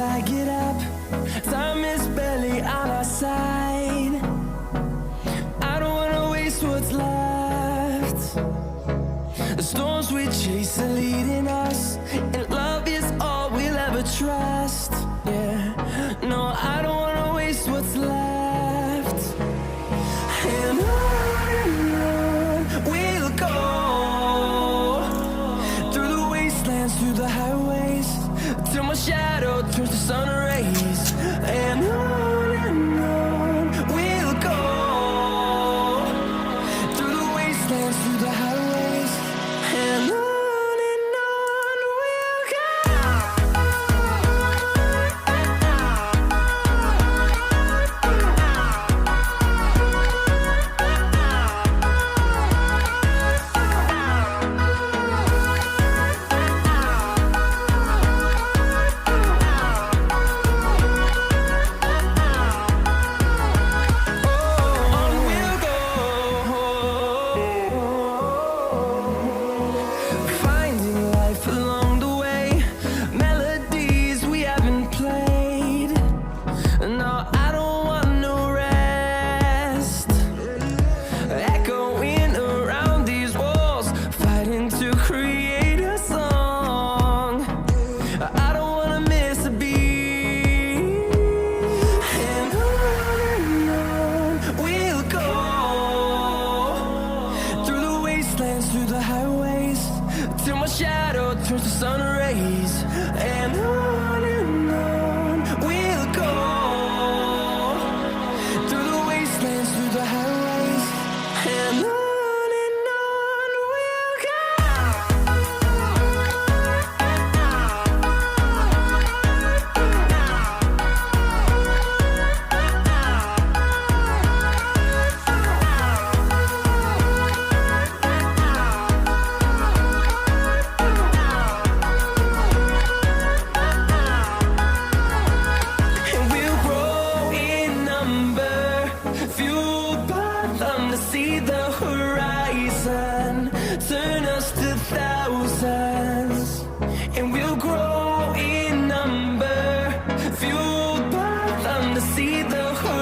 flag it up. Time is barely on our side. I don't wanna waste what's left. The storms we chase are leading us, and love is all we'll ever trust. Yeah, no, I don't wanna waste what's left. And on we'll go, through the wastelands, through the highways, till my shadow turns to sun rays. And on we'll go, through the wastelands, through the highways, and on we'll go. Finding life along the way, melodies we haven't played. No, I don't want no rest. Echoing around these walls, fighting to create a song. I don't wanna miss a beat. And on we'll go, through the wastelands, through the highways, till my shadow turns to sun rays. And on we'll go, through the wastelands, through the highways, and on we'll go. And we'll grow in number, fueled by them to see the horizon, turn us to thousands. And we'll grow in number, fueled by them to see the horizon.